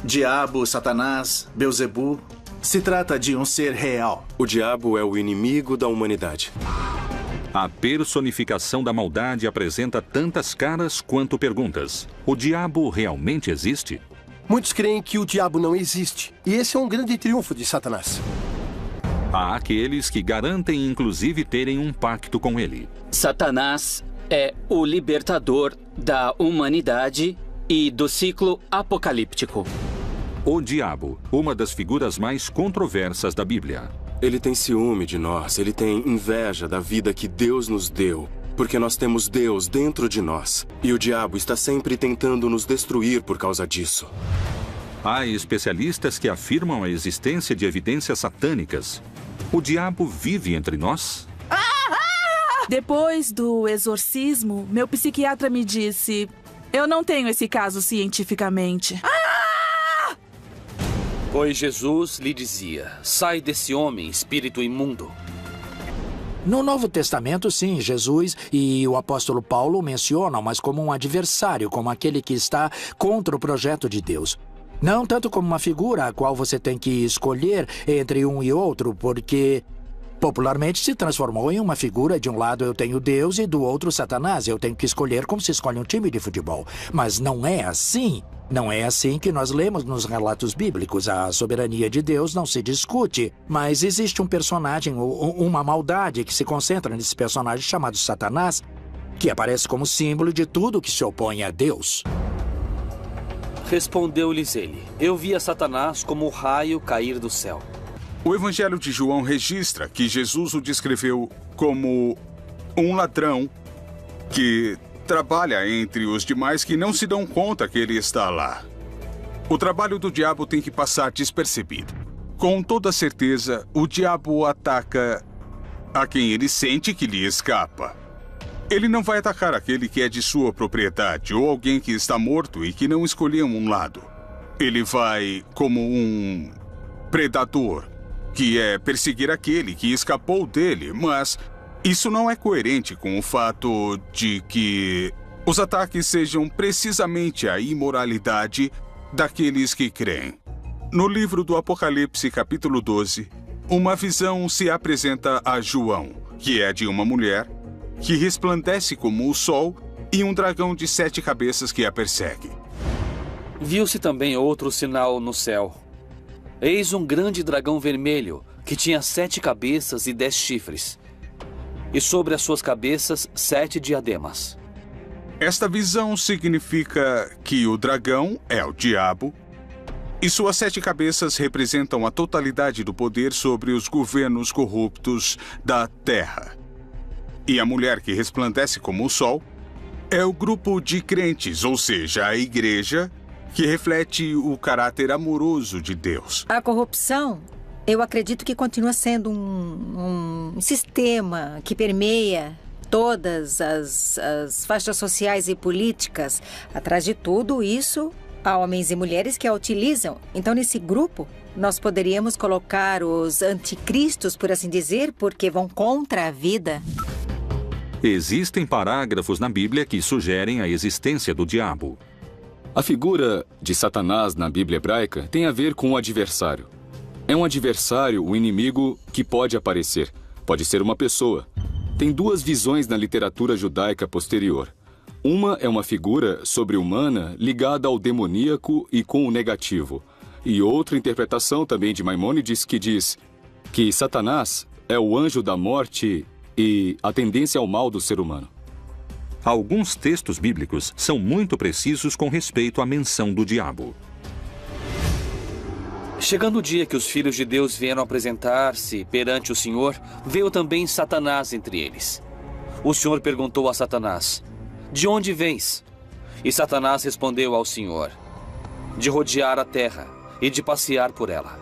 Diabo, Satanás, Beelzebu. Se trata de um ser real. O diabo é o inimigo da humanidade. A personificação da maldade apresenta tantas caras quanto perguntas. O diabo realmente existe? Muitos creem que o diabo não existe. E esse é um grande triunfo de Satanás. Há aqueles que garantem inclusive terem um pacto com ele. Satanás é o libertador da humanidade e do ciclo apocalíptico. O diabo, uma das figuras mais controversas da Bíblia. Ele tem ciúme de nós, ele tem inveja da vida que Deus nos deu, porque nós temos Deus dentro de nós. E o diabo está sempre tentando nos destruir por causa disso. Há especialistas que afirmam a existência de evidências satânicas. O diabo vive entre nós? Depois do exorcismo, meu psiquiatra me disse: eu não tenho esse caso cientificamente. Pois Jesus lhe dizia: sai desse homem, espírito imundo. No Novo Testamento, sim, Jesus e o apóstolo Paulo mencionam, mas como um adversário, como aquele que está contra o projeto de Deus. Não tanto como uma figura a qual você tem que escolher entre um e outro, porque popularmente se transformou em uma figura. De um lado eu tenho Deus e do outro Satanás. Eu tenho que escolher como se escolhe um time de futebol. Mas não é assim. Não é assim que nós lemos nos relatos bíblicos. A soberania de Deus não se discute. Mas existe um personagem, uma maldade que se concentra nesse personagem chamado Satanás, que aparece como símbolo de tudo que se opõe a Deus. Respondeu-lhes ele: eu via Satanás como o raio cair do céu. O Evangelho de João registra que Jesus o descreveu como um ladrão que trabalha entre os demais que não se dão conta que ele está lá. O trabalho do diabo tem que passar despercebido. Com toda certeza, o diabo ataca a quem ele sente que lhe escapa. Ele não vai atacar aquele que é de sua propriedade ou alguém que está morto e que não escolheu um lado. Ele vai como um predador, que é perseguir aquele que escapou dele, mas isso não é coerente com o fato de que os ataques sejam precisamente a imoralidade daqueles que creem. No livro do Apocalipse, capítulo 12, uma visão se apresenta a João, que é de uma mulher que resplandece como o sol e um dragão de 7 cabeças que a persegue. Viu-se também outro sinal no céu. Eis um grande dragão vermelho, que tinha 7 cabeças e 10 chifres, e sobre as suas cabeças 7 diademas. Esta visão significa que o dragão é o diabo, e suas 7 cabeças representam a totalidade do poder sobre os governos corruptos da terra. E a mulher que resplandece como o sol é o grupo de crentes, ou seja, a igreja, que reflete o caráter amoroso de Deus. A corrupção, eu acredito que continua sendo um sistema que permeia todas as faixas sociais e políticas. Atrás de tudo isso, há homens e mulheres que a utilizam. Então, nesse grupo, nós poderíamos colocar os anticristos, por assim dizer, porque vão contra a vida. Existem parágrafos na Bíblia que sugerem a existência do diabo. A figura de Satanás na Bíblia hebraica tem a ver com o adversário. É um adversário, um inimigo que pode aparecer. Pode ser uma pessoa. Tem 2 visões na literatura judaica posterior. Uma é uma figura sobre-humana ligada ao demoníaco e com o negativo. E outra interpretação também de Maimônides que diz que Satanás é o anjo da morte e a tendência ao mal do ser humano. Alguns textos bíblicos são muito precisos com respeito à menção do diabo. Chegando o dia que os filhos de Deus vieram apresentar-se perante o Senhor, veio também Satanás entre eles. O Senhor perguntou a Satanás: de onde vens? E Satanás respondeu ao Senhor: de rodear a terra e de passear por ela.